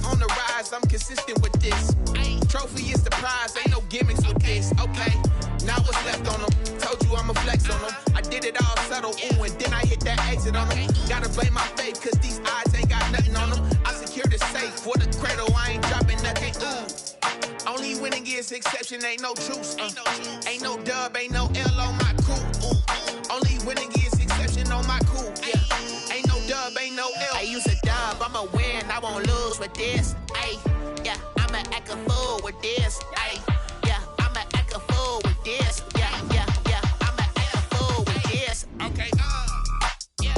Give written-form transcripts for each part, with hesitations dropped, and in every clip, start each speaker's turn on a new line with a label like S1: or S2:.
S1: on the rise, I'm consistent with this. Trophy is the prize, ain't no gimmicks with this. Okay, now what's left on them? Told you I'ma flex on them. I did it all subtle, ooh, and then I hit that exit on them. Gotta blame my faith, cause these odds ain't got nothing on them. I secure the safe for the cradle, I ain't dropping nothing, ooh. Only winning is exception, ain't no truce. Ain't no dub, ain't no L on my crew. Only winning is exception on my crew. Yeah. Ain't no dub, ain't no L. I use a dub, I'ma win, I won't lose with this. Ay, yeah, I'ma act a fool with this. Ay, yeah, I'ma act a fool with this. Yeah, yeah, yeah, I'ma act a fool with this. Okay, yeah,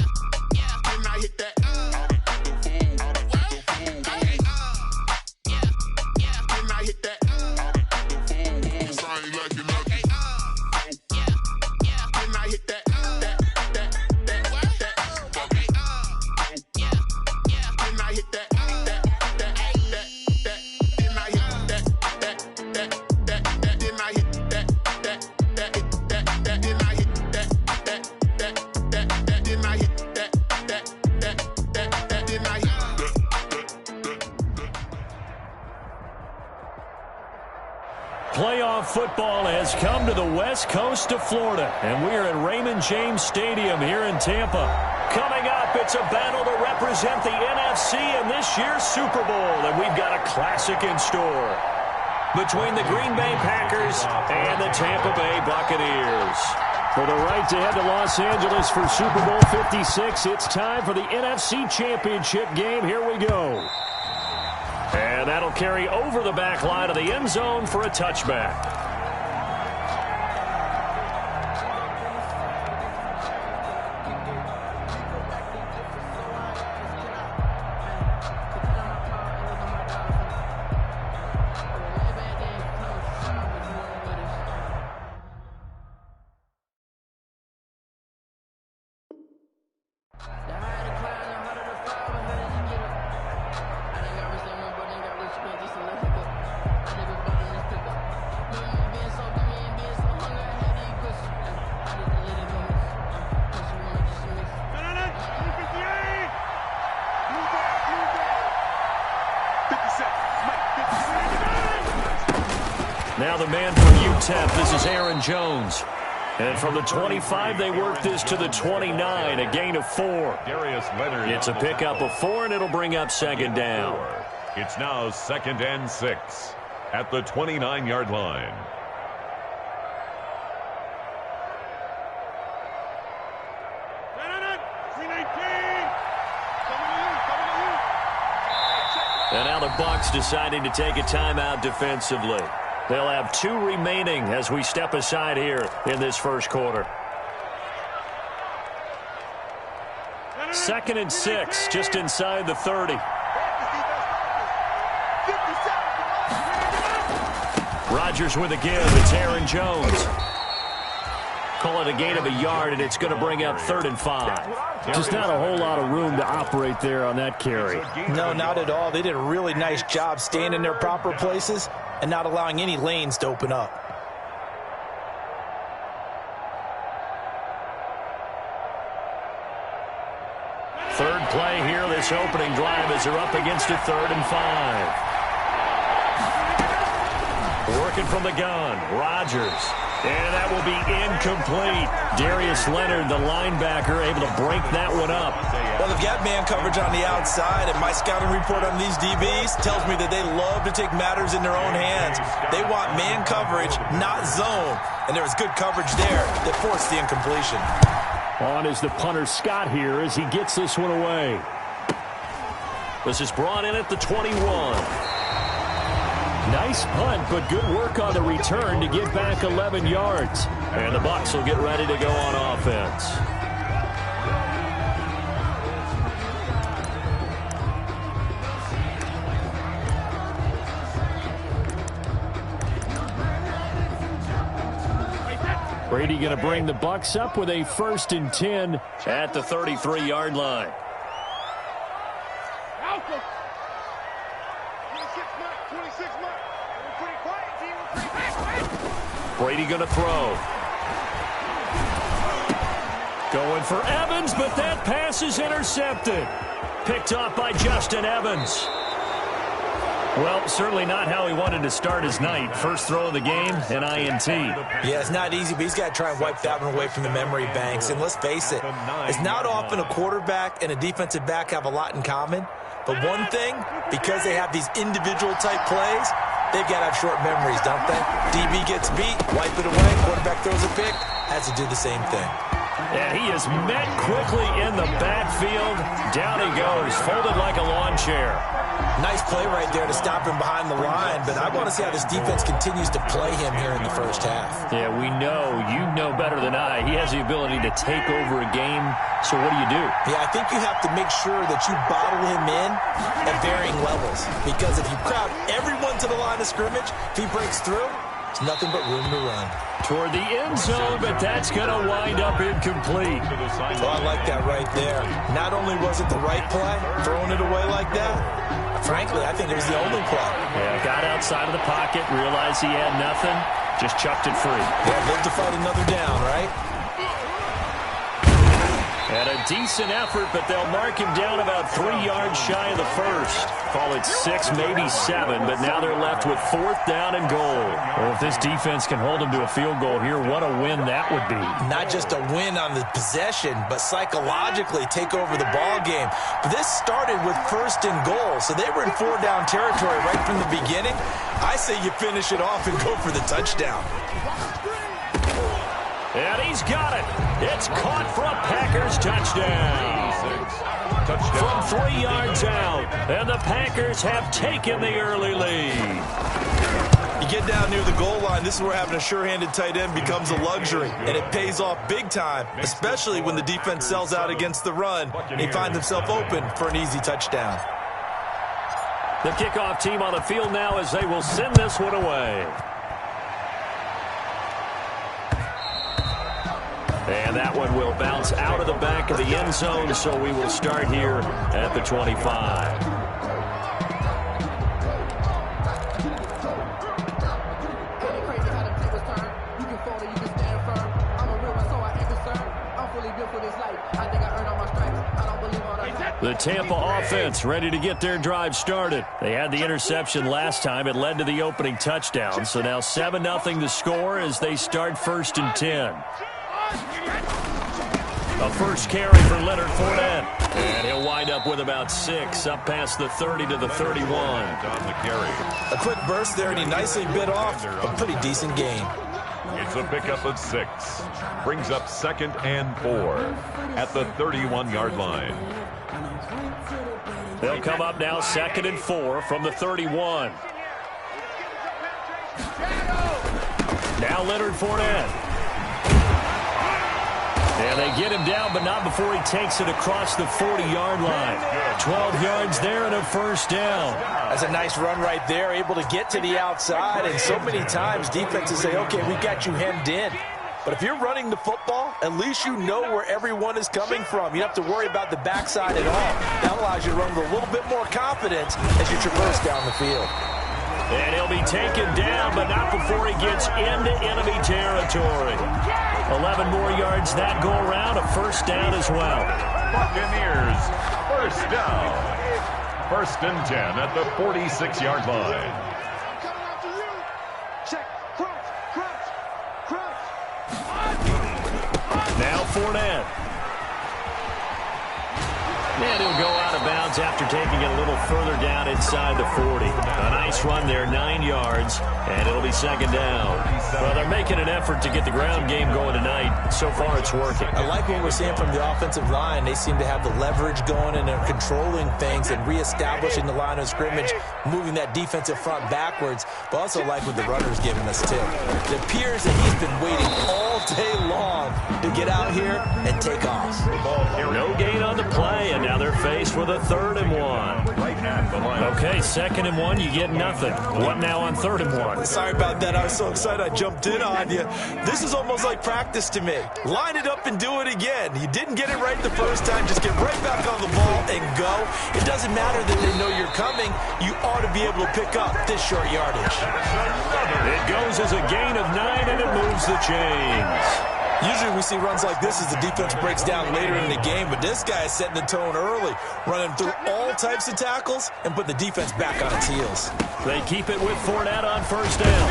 S1: yeah. Can I hit that?
S2: Playoff football has come to the west coast of Florida, and we're at Raymond James Stadium here in Tampa. Coming up, it's a battle to represent the NFC in this year's Super Bowl, and we've got a classic in store between the Green Bay Packers and the Tampa Bay Buccaneers. For the right to head to Los Angeles for Super Bowl 56, it's time for the NFC Championship game. Here we go. And that'll carry over the back line of the end zone for a touchback. Now the man from UTEP, this is Aaron Jones. And from the 25, they work this to the 29, a gain of 4. It's a pickup of 4, and it'll bring up second down.
S3: It's now 2nd and 6 at the 29-yard line.
S2: And now the Bucs deciding to take a timeout defensively. They'll have 2 remaining as we step aside here in this first quarter. 2nd and 6, just inside the 30. Rodgers with a give. It's Aaron Jones. Call it a gain of a yard, and it's going to bring up 3rd and 5.
S4: Just not a whole lot of room to operate there on that carry.
S5: No, not at all. They did a really nice job staying in their proper places and not allowing any lanes to open up.
S2: Third play here, this opening drive as they're up against a 3rd and 5. Working from the gun, Rodgers. And that will be incomplete. Darius Leonard, the linebacker, able to break that one up.
S5: Well, they've got man coverage on the outside, and my scouting report on these DBs tells me that they love to take matters in their own hands. They want man coverage, not zone. And there was good coverage there that forced the incompletion.
S4: On is the punter Scott here as he gets this one away.
S2: This is brought in at the 21.
S4: Nice punt, but good work on the return to get back 11 yards.
S2: And the Bucs will get ready to go on offense.
S4: Brady going to bring the Bucs up with a 1st and 10
S2: at the 33-yard line. Brady going to throw. Going for Evans, but that pass is intercepted. Picked off by Justin Evans. Well, certainly not how he wanted to start his night. First throw of the game, an INT.
S5: Yeah, it's not easy, but he's got to try and wipe that one away from the memory banks. And let's face it, it's not often a quarterback and a defensive back have a lot in common. But one thing, because they have these individual type plays, they've got to have short memories, don't they? DB gets beat, wipe it away, quarterback throws a pick, has to do the same thing.
S2: And he is met quickly in the backfield. Down he goes, folded like a lawn chair.
S5: Nice play right there to stop him behind the line, but I want to see how this defense continues to play him here in the first half.
S2: Yeah, we know, you know better than I, he has the ability to take over a game, so what do?
S5: Yeah, I think you have to make sure that you bottle him in at varying levels, because if you crowd everyone to the line of scrimmage, if he breaks through, it's nothing but room to run.
S2: Toward the end zone, but that's going to wind up incomplete.
S5: Oh, I like that right there. Not only was it the right play, throwing it away like that, frankly, I think it was the only play.
S2: Yeah, got outside of the pocket, realized he had nothing, just chucked it free.
S5: Yeah, lived to fight another down, right?
S2: And a decent effort, but they'll mark him down about 3 yards shy of the first. Call it 6, maybe 7, but now they're left with 4th down and goal. Well, if this defense can hold them to a field goal here, what a win that would be.
S5: Not just a win on the possession, but psychologically take over the ball game. But this started with 1st and goal, so they were in 4-down territory right from the beginning. I say you finish it off and go for the touchdown.
S2: And he's got it. It's caught for a Packers touchdown. From 3 yards out, and the Packers have taken the early lead.
S5: You get down near the goal line, this is where having a sure-handed tight end becomes a luxury, and it pays off big time, especially when the defense sells out against the run, and he finds himself open for an easy touchdown.
S2: The kickoff team on the field now as they will send this one away. And that one will bounce out of the back of the end zone, so we will start here at the 25. The Tampa offense ready to get their drive started. They had the interception last time. It led to the opening touchdown. So now 7-0 to score as they start 1st and 10. A first carry for Leonard Fournette. And he'll wind up with about 6, up past the 30 to the 31.
S3: On the carry.
S5: A quick burst there, and he nicely bit off a pretty decent gain.
S3: It's a pickup of 6. Brings up 2nd and 4 at the 31-yard line.
S2: They'll come up now 2nd and 4 from the 31. Now Leonard Fournette. And they get him down, but not before he takes it across the 40-yard line. 12 yards there and a first down.
S5: That's a nice run right there, able to get to the outside. And so many times defenses say, okay, we got you hemmed in. But if you're running the football, at least you know where everyone is coming from. You don't have to worry about the backside at all. That allows you to run with a little bit more confidence as you traverse down the field.
S2: And he'll be taken down, but not before he gets into enemy territory. 11 more yards that go around, a first down as well.
S3: Buccaneers, first down. 1st and 10 at the 46-yard line.
S2: Now Fournette. And he'll go out of bounds after taking it a little further down inside the 40. A nice run there, 9 yards, and it'll be 2nd down. Well, they're making an effort to get the ground game going tonight. So far, it's working.
S5: I like what we're seeing from the offensive line. They seem to have the leverage going, and they're controlling things and reestablishing the line of scrimmage, moving that defensive front backwards, but also like what the runner's giving us, too. It appears that he's been waiting all day long to get out here and take off.
S2: No gain on the play, and now they're faced with a 3rd and 1. Okay, 2nd and 1, you get nothing. What now on 3rd and 1?
S5: Sorry about that. I was so excited I jumped in on you. This is almost like practice to me. Line it up and do it again. You didn't get it right the first time. Just get right back on the ball and go. It doesn't matter that they know you're coming. You ought to be able to pick up this short yardage.
S2: It goes as a gain of 9, and it moves the chains.
S5: Usually we see runs like this as the defense breaks down later in the game, but this guy is setting the tone early, running through all types of tackles and put the defense back on its heels.
S2: They keep it with Fournette on first down.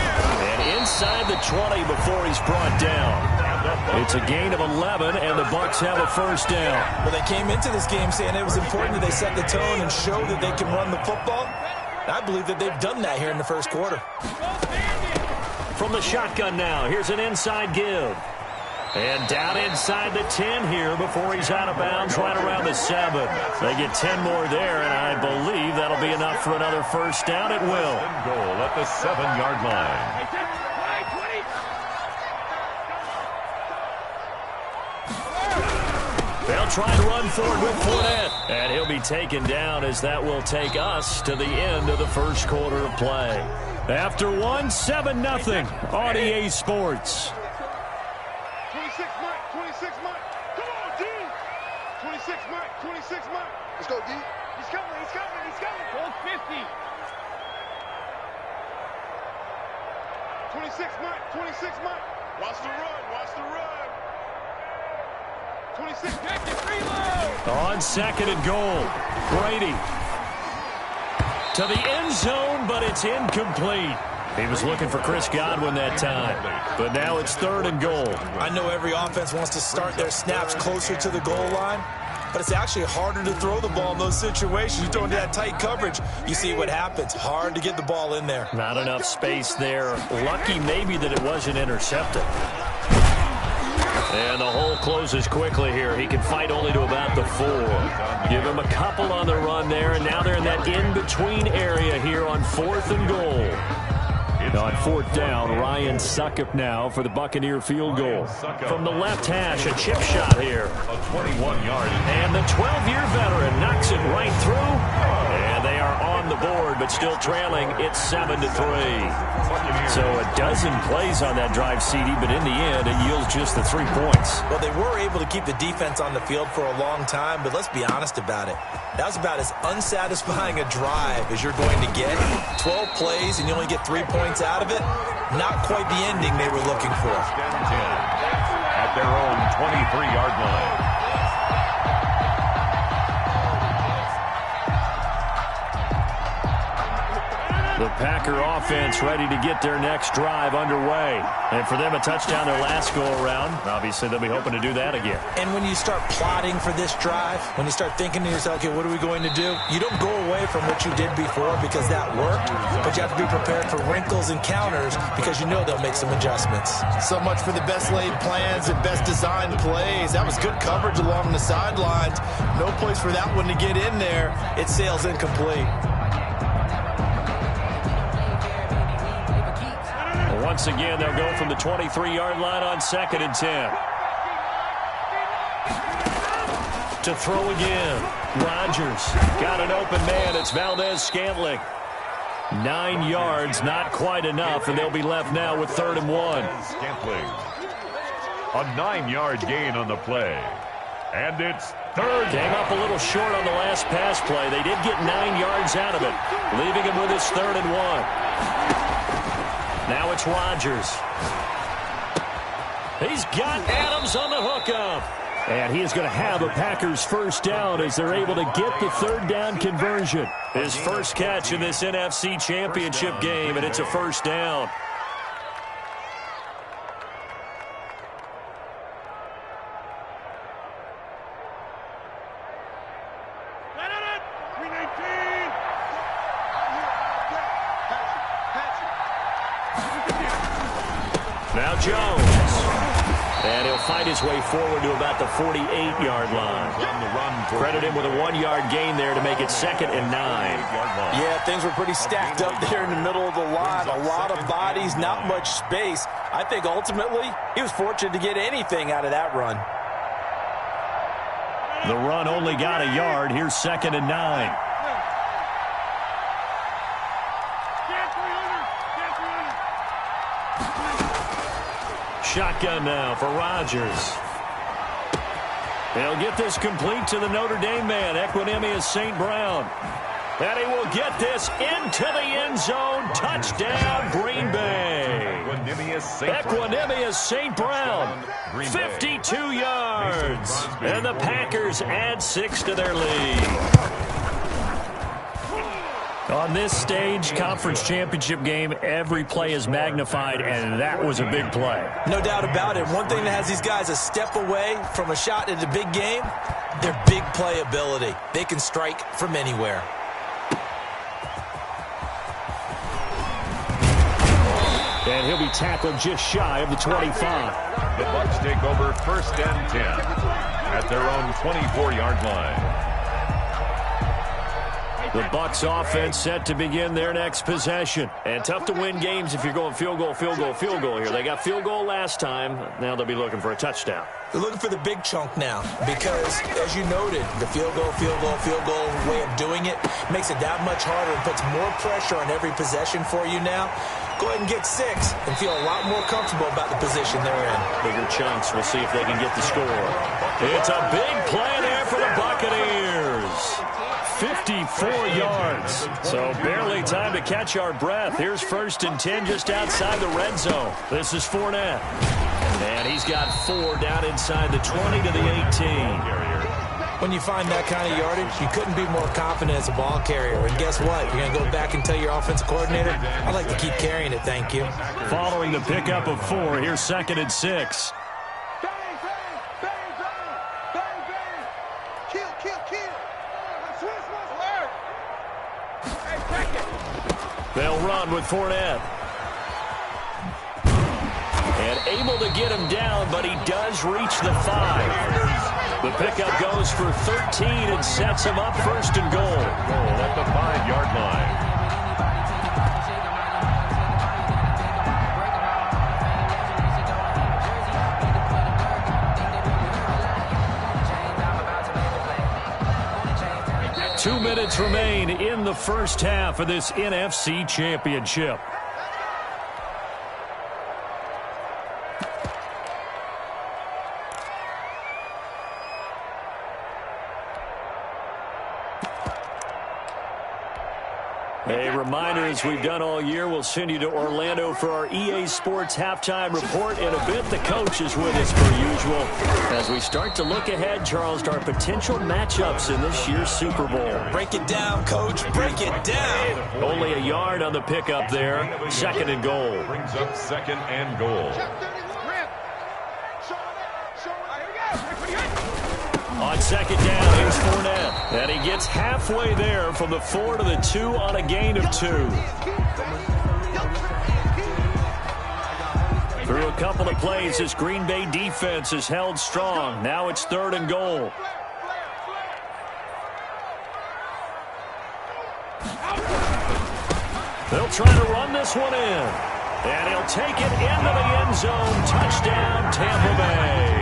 S2: And inside the 20 before he's brought down. It's a gain of 11, and the Bucs have a first down.
S5: Well, they came into this game saying it was important that they set the tone and show that they can run the football. And I believe that they've done that here in the first quarter.
S2: From the shotgun now, here's an inside give. And down inside the 10 here before he's out of bounds right around the 7. They get 10 more there, and I believe that'll be enough for another first down. It will.
S3: Goal at the 7-yard line.
S2: They'll try and run forward with Fournette. And he'll be taken down as that will take us to the end of the first quarter of play. After 1, 7-0 on EA Sports.
S6: 26 Mike, 26 Mike. Come on, D. 26 Mike, 26 Mike. Let's go, D. He's coming, he's coming, he's coming. Hold 50. 26 Mike, 26 Mike. Watch the run, watch the run. 26 Package, reload.
S2: On second and goal, Brady to the end zone, but it's incomplete. He was looking for Chris Godwin that time, but now it's third and goal.
S5: I know every offense wants to start their snaps closer to the goal line, but it's actually harder to throw the ball in those situations. You throw into that tight coverage, you see what happens. Hard to get the ball in there.
S2: Not enough space there. Lucky maybe that it wasn't intercepted. And the hole closes quickly here. He can fight only to about the 4. Give him a couple on the run there, and now they're in that in-between area here on 4th and goal. On 4th down, Ryan Succop now for the Buccaneer field goal. From the left hash, a chip shot here.
S3: A 21-yard.
S2: And the 12-year veteran knocks it right through. And they are on the board, but still trailing. It's 7-3. So a dozen plays on that drive, CD, but in the end, it yields just the 3 points.
S5: Well, they were able to keep the defense on the field for a long time, but let's be honest about it. That was about as unsatisfying a drive as you're going to get. 12 plays, and you only get 3 points out of it. Not quite the ending they were looking for.
S3: At their own 23-yard line.
S2: The Packer offense ready to get their next drive underway. And for them, a touchdown their last go-around. Obviously, they'll be hoping to do that again.
S5: And when you start plotting for this drive, when you start thinking to yourself, okay, what are we going to do? You don't go away from what you did before because that worked, but you have to be prepared for wrinkles and counters because you know they'll make some adjustments.
S7: So much for the best laid plans and best designed plays. That was good coverage along the sidelines. No place for that one to get in there.
S5: It sails incomplete.
S2: Once again, they'll go from the 23-yard line on 2nd and 10. To throw again. Rodgers got an open man. It's Valdez-Scantling. 9 yards, not quite enough, and they'll be left now with 3rd and 1.
S3: Scantling. A 9-yard gain on the play. And it's 3rd.
S2: Came up a little short on the last pass play. They did get 9 yards out of it, leaving him with his 3rd and 1. Now it's Rodgers. He's got Adams on the hookup. And he is going to have a Packers first down as they're able to get the 3rd down conversion. His first catch in this NFC Championship game, and it's a first down. Now Jones. And he'll fight his way forward to about the 48-yard line. Credit him with a 1-yard gain there to make it 2nd and 9.
S5: Yeah, things were pretty stacked up there in the middle of the line. A lot of bodies, not much space. I think ultimately he was fortunate to get anything out of that run.
S2: The run only got a yard. Here's 2nd and 9. Shotgun now for Rodgers. He'll get this complete to the Notre Dame man, Equanimeous St. Brown. And he will get this into the end zone. Touchdown, Green Bay. Equanimous St. Brown, 52 yards. And the Packers add 6 to their lead. On this stage, conference championship game, every play is magnified, and that was a big play.
S5: No doubt about it. One thing that has these guys a step away from a shot at a big game, their big play ability. They can strike from anywhere.
S2: And he'll be tackled just shy of the 25.
S3: The Bucs take over 1st and 10 at their own 24-yard line.
S2: The Bucs offense set to begin their next possession. And tough to win games if you're going field goal, field goal, field goal here. They got field goal last time. Now they'll be looking for a touchdown.
S5: They're looking for the big chunk now because, as you noted, the field goal way of doing it makes it that much harder and puts more pressure on every possession for you now. Go ahead and get 6 and feel a lot more comfortable about the position they're in.
S2: Bigger chunks. We'll see if they can get the score. It's a big play there for the Buccaneers. 54 yards. So barely time to catch our breath. Here's 1st and 10 just outside the red zone. This is Fournette. And he's got 4 down inside the 20 to the 18.
S5: When you find that kind of yardage, you couldn't be more confident as a ball carrier. And guess what? You're going to go back and tell your offensive coordinator, I'd like to keep carrying it, thank you.
S2: Following the pickup of 4, here's 2nd and 6. They'll run with Fournette. And able to get him down, but he does reach the 5. The pickup goes for 13 and sets him up 1st and goal.
S3: At the 5-yard line.
S2: 2 minutes remain in the first half of this NFC Championship. A reminder, as we've done all year, we'll send you to Orlando for our EA Sports halftime report. In a bit, the coach is with us per usual as we start to look ahead, Charles, to our potential matchups in this year's Super Bowl.
S5: Break it down, coach. Break it down.
S2: Only a yard on the pickup there. 2nd and goal.
S3: Brings up 2nd and goal.
S2: On 2nd down, here's Fournette. And he gets halfway there from the 4 to the 2 on a gain of 2. Through a couple of plays, this Green Bay defense is held strong. Now it's 3rd and goal. They'll try to run this one in. And he'll take it into the end zone. Touchdown, Tampa Bay.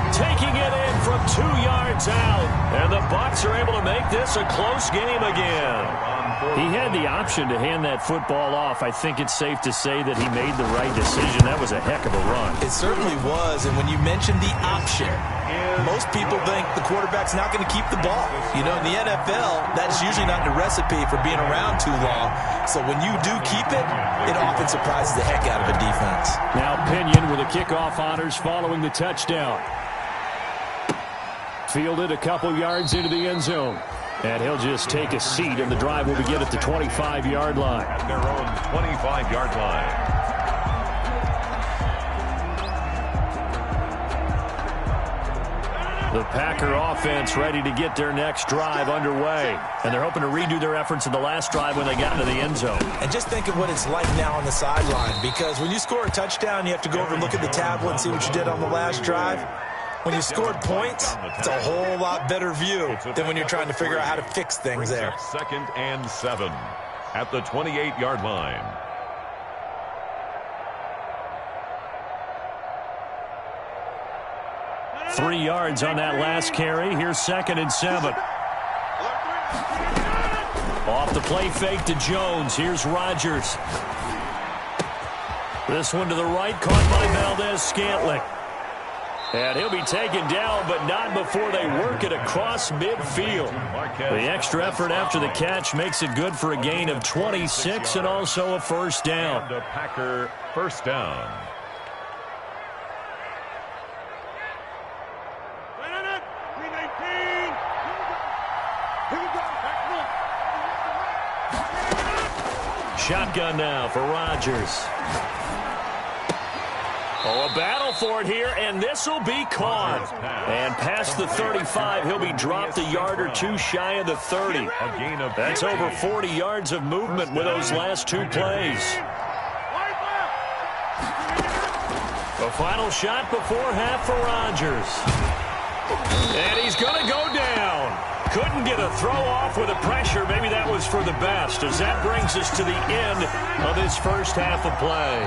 S2: Taking it in from 2 yards out. And the Bucs are able to make this a close game again. He had the option to hand that football off. I think it's safe to say that he made the right decision. That was a heck of a run.
S5: It certainly was. And when you mentioned the option, most people think the quarterback's not going to keep the ball. You know, in the NFL, that's usually not the recipe for being around too long. So when you do keep it, it often surprises the heck out of a defense.
S2: Now Pinion with the kickoff honors following the touchdown. Fielded a couple yards into the end zone. And he'll just take a seat, and the drive will begin at the 25-yard line.
S3: At their own 25-yard line.
S2: The Packer offense ready to get their next drive underway. And they're hoping to redo their efforts in the last drive when they got into the end zone.
S5: And just think of what it's like now on the sideline, because when you score a touchdown, you have to go over and look at the tablet and see what you did on the last drive. When you scored points, it's a whole lot better view than when you're trying to figure out how to fix things there.
S3: 2nd and 7 at the 28-yard line.
S2: Three yards on that last carry. Here's 2nd and 7. Off the play fake to Jones. Here's Rodgers. This one to the right, caught by Valdez-Scantling. And he'll be taken down, but not before they work it across midfield. The extra effort after the catch makes it good for a gain of 26 and also a first down.
S3: And a Packer first down.
S2: Shotgun now for Rodgers. Oh, a battle for it here, and this will be caught. And past the 35, he'll be dropped a yard or two shy of the 30. That's over 40 yards of movement with those last two plays. The final shot before half for Rodgers. And he's going to go down. Couldn't get a throw off with the pressure. Maybe that was for the best, as that brings us to the end of this first half of play.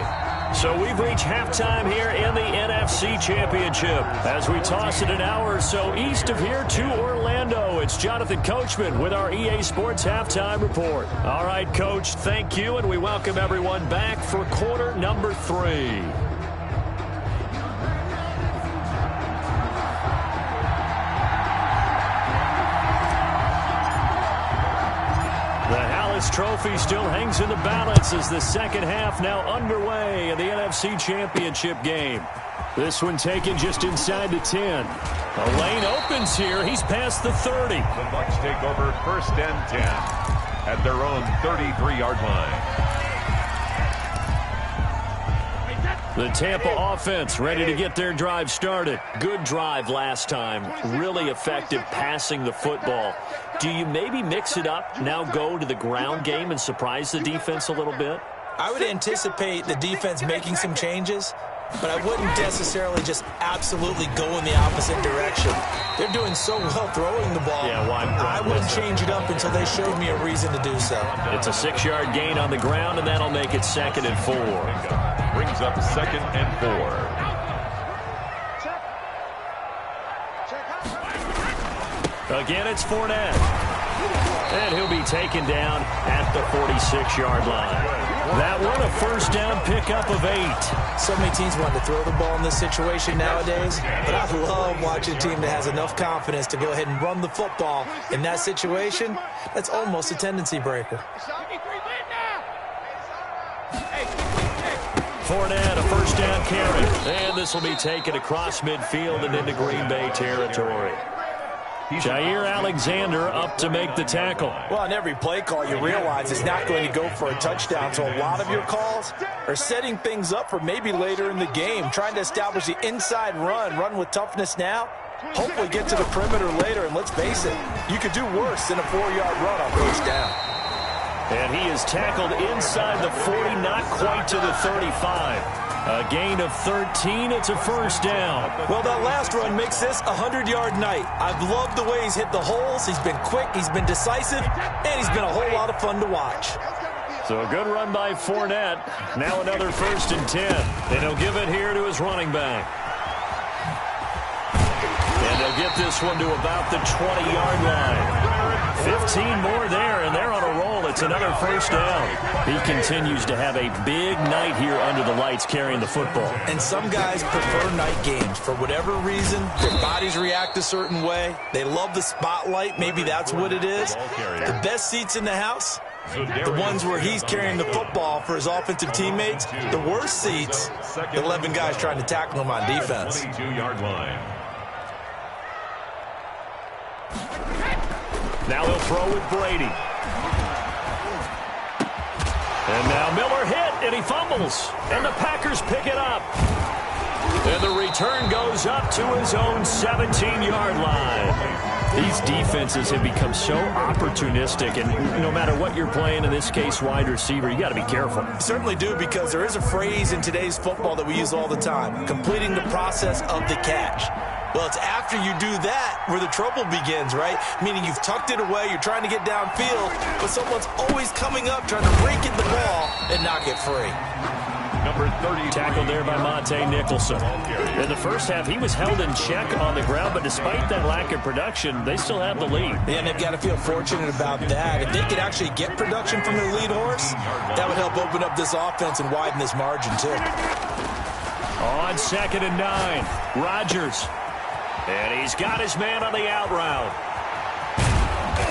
S2: So we've reached halftime here in the NFC Championship. As we toss it an hour or so east of here to Orlando, it's Jonathan Coachman with our EA Sports Halftime Report. All right, Coach, thank you, and we welcome everyone back for quarter number 3. Trophy still hangs in the balance as the second half now underway in the NFC Championship game. This one taken just inside the 10. A lane opens here. He's past the 30.
S3: The Bucs take over first and 10 at their own 33-yard line.
S2: The Tampa offense ready to get their drive started. Good drive last time. Really effective passing the football. Do you maybe mix it up, now go to the ground game and surprise the defense a little bit?
S5: I would anticipate the defense making some changes, but I wouldn't necessarily just absolutely go in the opposite direction. They're doing so well throwing the ball.
S2: Yeah,
S5: I wouldn't change it up until they showed me a reason to do so.
S2: It's a 6-yard gain on the ground, and that'll make it 2nd and 4.
S3: Brings up 2nd and 4.
S2: Again, it's Fournette. And he'll be taken down at the 46-yard line. That one a first down pickup of 8.
S5: So many teams want to throw the ball in this situation nowadays, but I love watching a team that has enough confidence to go ahead and run the football. In that situation, that's almost a tendency breaker.
S2: Fournette, a first down carry. And this will be taken across midfield and into Green Bay territory. Jair Alexander up to make the tackle.
S5: Well, on every play call, you realize it's not going to go for a touchdown, so a lot of your calls are setting things up for maybe later in the game, trying to establish the inside run with toughness now, hopefully get to the perimeter later, and let's face it, you could do worse than a 4-yard run on first down.
S2: And he is tackled inside the 40, not quite to the 35. A gain of 13. It's a first down.
S5: Well, that last run makes this a 100-yard night. I've loved the way he's hit the holes. He's been quick, he's been decisive, and he's been a whole lot of fun to watch.
S2: So a good run by Fournette. Now another 1st and 10. And he'll give it here to his running back. And they'll get this one to about the 20-yard line. 15 more there, and they're on a roll. It's another first down. He continues to have a big night here under the lights carrying the football.
S5: And some guys prefer night games. For whatever reason, their bodies react a certain way. They love the spotlight. Maybe that's what it is. The best seats in the house, the ones where he's carrying the football for his offensive teammates. The worst seats, the 11 guys trying to tackle him on defense.
S3: 22-yard line.
S2: Now he'll throw with Brady. And now Miller hit, and he fumbles. And the Packers pick it up. And the return goes up to his own 17-yard line. These defenses have become so opportunistic, and no matter what you're playing, in this case, wide receiver, you got to be careful.
S5: You certainly do, because there is a phrase in today's football that we use all the time, completing the process of the catch. Well, it's after you do that where the trouble begins, right? Meaning you've tucked it away, you're trying to get downfield, but someone's always coming up trying to rake in the ball and knock it free.
S3: Number 30.
S2: Tackled there by Monte Nicholson. In the first half, he was held in check on the ground, but despite that lack of production, they still have the lead.
S5: And they've got to feel fortunate about that. If they could actually get production from their lead horse, that would help open up this offense and widen this margin, too.
S2: On 2nd and 9, Rodgers. And he's got his man on the out route.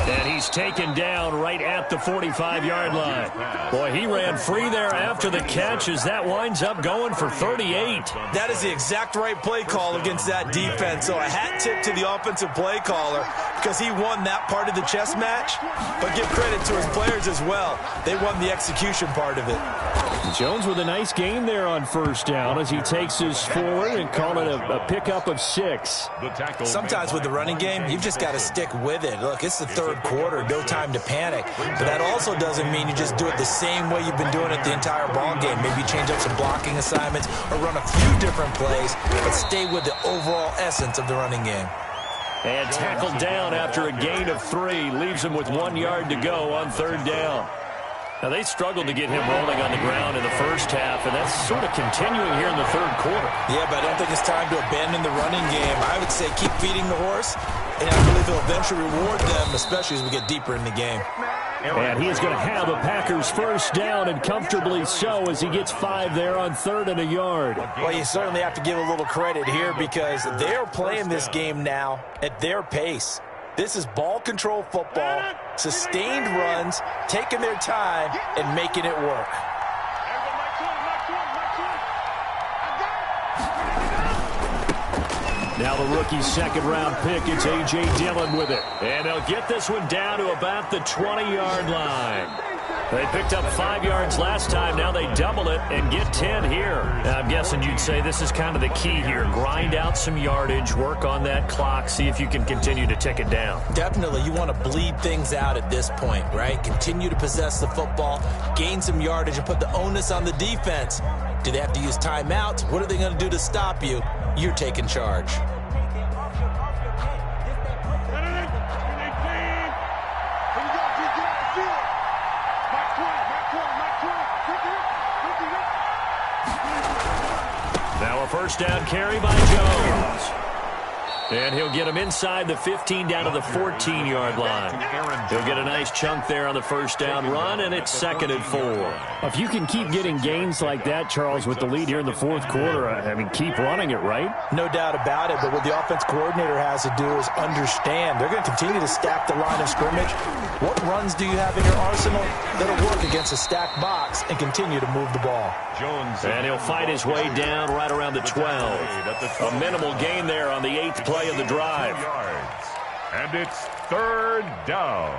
S2: And he's taken down right at the 45-yard line. Boy, he ran free there after the catch as that winds up going for 38.
S5: That is the exact right play call against that defense. So a hat tip to the offensive play caller because he won that part of the chess match. But give credit to his players as well. They won the execution part of it.
S4: Jones with a nice gain there on 1st down as he takes his forward and call it a pickup of 6.
S5: Sometimes with the running game, you've just got to stick with it. Look, it's the 3rd quarter, no time to panic. But that also doesn't mean you just do it the same way you've been doing it the entire ball game. Maybe change up some blocking assignments or run a few different plays, but stay with the overall essence of the running game.
S2: And tackled down after a gain of 3. Leaves him with 1 yard to go on 3rd down. Now, they struggled to get him rolling on the ground in the first half, and that's sort of continuing here in the 3rd quarter.
S5: Yeah, but I don't think it's time to abandon the running game. I would say keep feeding the horse, and I believe he'll eventually reward them, especially as we get deeper in the game.
S4: And he is going to have a Packers 1st down, and comfortably so, as he gets 5 there on 3rd and a yard.
S5: Well, you certainly have to give a little credit here because they're playing this game now at their pace. This is ball control football, sustained runs, taking their time, and making it work.
S4: Now the rookie's 2nd-round pick, it's A.J. Dillon with it.
S2: And they'll get this one down to about the 20-yard line. They picked up 5 yards last time. Now they double it and get 10 here. I'm guessing you'd say this is kind of the key here. Grind out some yardage, work on that clock, see if you can continue to tick it down.
S5: Definitely. You want to bleed things out at this point, right? Continue to possess the football, gain some yardage, and put the onus on the defense. Do they have to use timeouts? What are they going to do to stop you? You're taking charge.
S2: Now a 1st down carry by Jones. And he'll get him inside the 15 down to the 14-yard line. He'll get a nice chunk there on the 1st down run, and it's 2nd and 4.
S4: If you can keep getting gains like that, Charles, with the lead here in the 4th quarter, I mean, keep running it, right?
S5: No doubt about it, but what the offense coordinator has to do is understand. They're going to continue to stack the line of scrimmage. What runs do you have in your arsenal that'll work against a stacked box and continue to move the ball?
S2: And he'll fight his way down right around the 12. A minimal gain there on the 8th play of the drive.
S3: And it's 3rd down.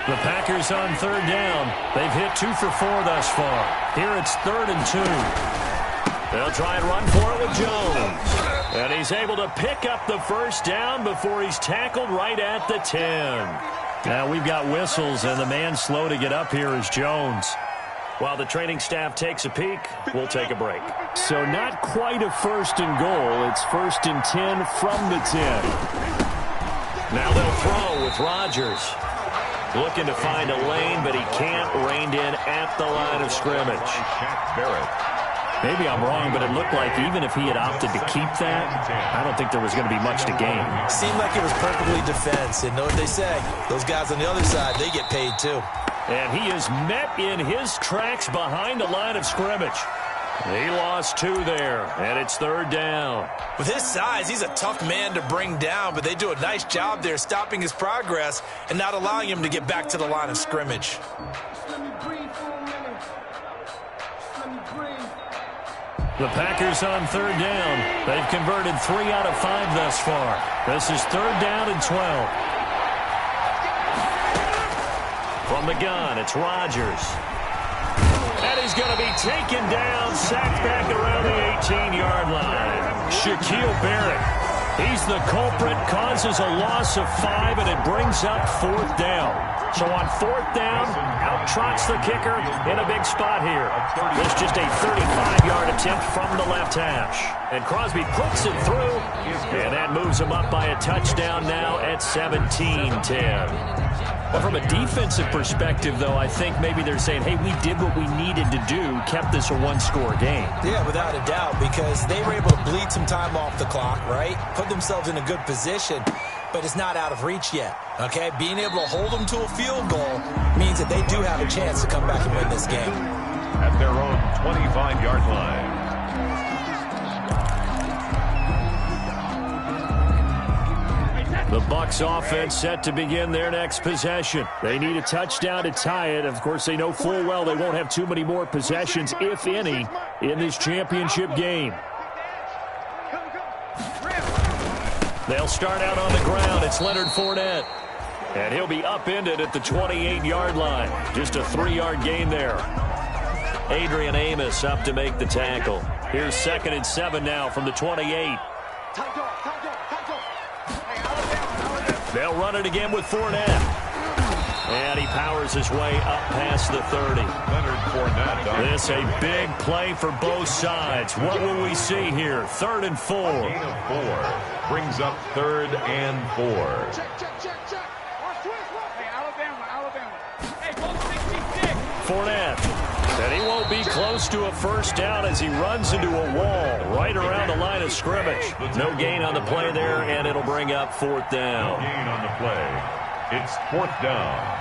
S2: The Packers on 3rd down. They've hit 2 for 4 thus far. Here it's 3rd and 2. They'll try and run for it with Jones. And he's able to pick up the 1st down before he's tackled right at the 10. Now we've got whistles, and the man slow to get up here is Jones. While the training staff takes a peek, we'll take a break.
S4: So not quite a 1st and goal. It's 1st and 10 from the 10.
S2: Now they'll throw with Rodgers. Looking to find a lane, but he can't. Reined in at the line of scrimmage.
S4: Maybe I'm wrong, but it looked like even if he had opted to keep that, I don't think there was going to be much to gain.
S5: Seemed like it was perfectly defense. And know what they say, those guys on the other side, they get paid too.
S2: And he is met in his tracks behind the line of scrimmage. He lost 2 there, and it's 3rd down.
S5: With his size, he's a tough man to bring down, but they do a nice job there stopping his progress and not allowing him to get back to the line of scrimmage.
S2: The Packers on 3rd down. They've converted 3 out of 5 thus far. This is 3rd down and 12. From the gun, it's Rodgers. And he's going to be taken down, sacked back around the 18-yard line. Shaquille Barrett. He's the culprit, causes a loss of 5, and it brings up 4th down. So on 4th down, out trots the kicker in a big spot here. It's just a 35-yard attempt from the left hash. And Crosby puts it through, and that moves him up by a touchdown now at 17-10. Well, from a defensive perspective, though, I think maybe they're saying, hey, we did what we needed to do, kept this a 1-score game.
S5: Yeah, without a doubt, because they were able to bleed some time off the clock, right? Put themselves in a good position, but it's not out of reach yet, okay? Being able to hold them to a field goal means that they do have a chance to come back and win this game.
S3: at their own 25-yard line.
S2: The Bucs offense set to begin their next possession. They need a touchdown to tie it. Of course, they know full well they won't have too many more possessions, if any, in this championship game. They'll start out on the ground. It's Leonard Fournette. And he'll be upended at the 28-yard line. Just a 3-yard gain there. Adrian Amos up to make the tackle. Here's 2nd and 7 now from the 28. They'll run it again with Fournette. And he powers his way up past the 30.
S3: Leonard Fournette.
S2: This a big play for both sides. What will we see here? 3rd and 4.
S3: Gain of 4. Brings up 3rd and 4.
S6: Hey, Alabama. Hey, go 66.
S2: Fournette. And he won't be close to a first down as he runs into a wall right around the line of scrimmage. No gain on the play there, and it'll bring up 4th down.
S3: No gain on the play. It's 4th down.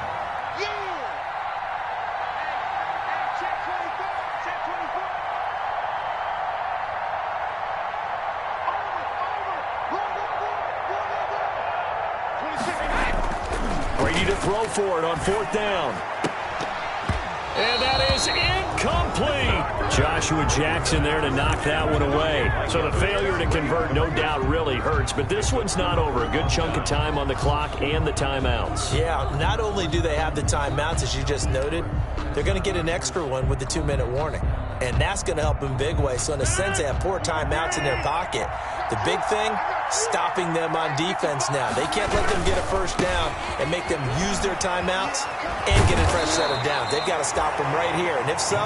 S2: Brady to throw for it on 4th down. And that is incomplete. Joshua Jackson there to knock that one away. So the failure to convert no doubt really hurts, but this one's not over. A good chunk of time on the clock and the timeouts.
S5: Yeah, not only do they have the timeouts, as you just noted, they're going to get an extra one with the 2-minute warning. And that's going to help in big way. So in a sense, they have 4 timeouts in their pocket. The big thing, stopping them on defense now. They can't let them get a first down and make them use their timeouts and get a fresh set of downs. They've got to stop them right here. And if so,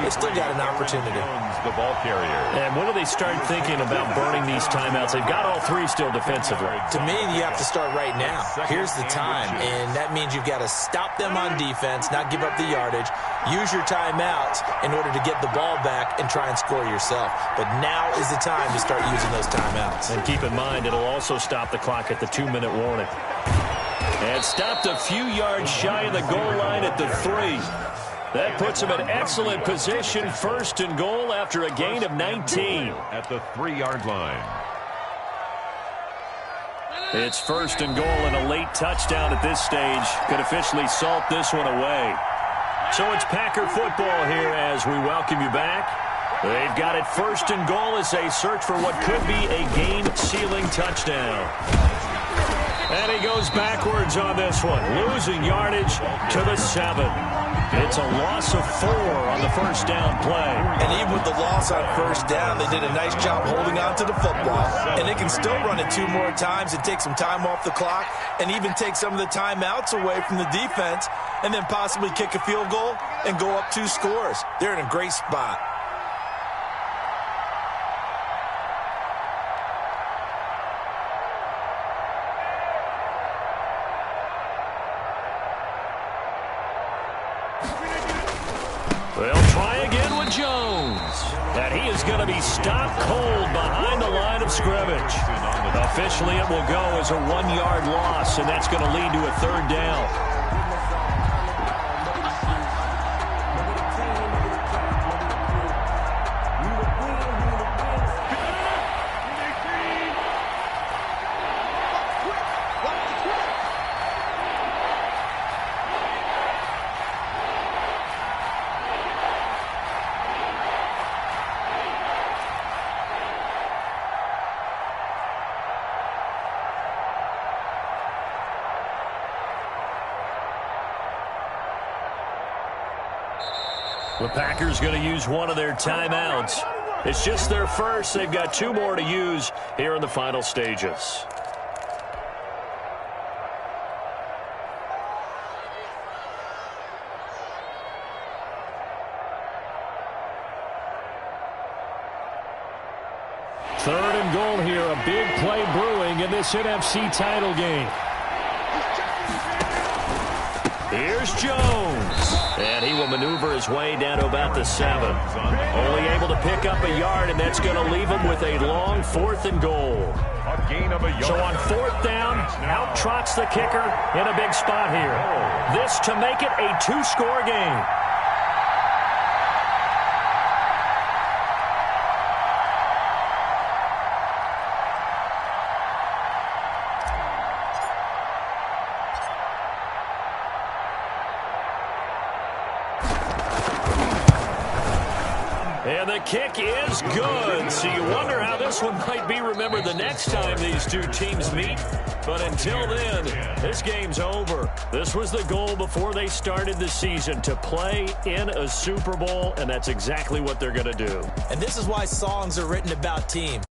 S5: they've still got an opportunity.
S3: The ball carrier.
S2: And when do they start thinking about burning these timeouts? They've got all 3 still defensively.
S5: To me, you have to start right now. Here's the time, and that means you've got to stop them on defense, not give up the yardage, use your timeouts in order to get the ball back and try and score yourself. But now is the time to start using those timeouts.
S2: And keep in mind, it'll also stop the clock at the 2-minute warning. And stopped a few yards shy of the goal line at the 3. That puts him in excellent position, 1st and goal after a gain of 19.
S3: At the 3-yard line.
S2: It's 1st and goal, and a late touchdown at this stage could officially salt this one away. So it's Packer football here as we welcome you back. They've got it 1st and goal as they search for what could be a game-sealing touchdown. And he goes backwards on this one, losing yardage to the 7. It's a loss of 4 on the first down play.
S5: And even with the loss on first down, they did a nice job holding on to the football. And they can still run it 2 more times and take some time off the clock and even take some of the timeouts away from the defense and then possibly kick a field goal and go up 2 scores. They're in a great spot.
S2: They'll try again with Jones. And he is going to be stopped cold behind the line of scrimmage. Officially, it will go as a 1-yard loss, and that's going to lead to a 3rd down. The Packers going to use one of their timeouts. It's just their first. They've got 2 more to use here in the final stages. Third and goal here. A big play brewing in this NFC title game. Here's Jones. And he will maneuver his way down to about the 7. Only able to pick up a yard, and that's going to leave him with a long 4th and goal.
S3: A gain of a yard.
S2: So on 4th down, out trots the kicker in a big spot here. This to make it a 2-score game. And the kick is good. So you wonder how this one might be remembered the next time these two teams meet. But until then, this game's over. This was the goal before they started the season, to play in a Super Bowl, and that's exactly what they're going to do.
S5: And this is why songs are written about teams.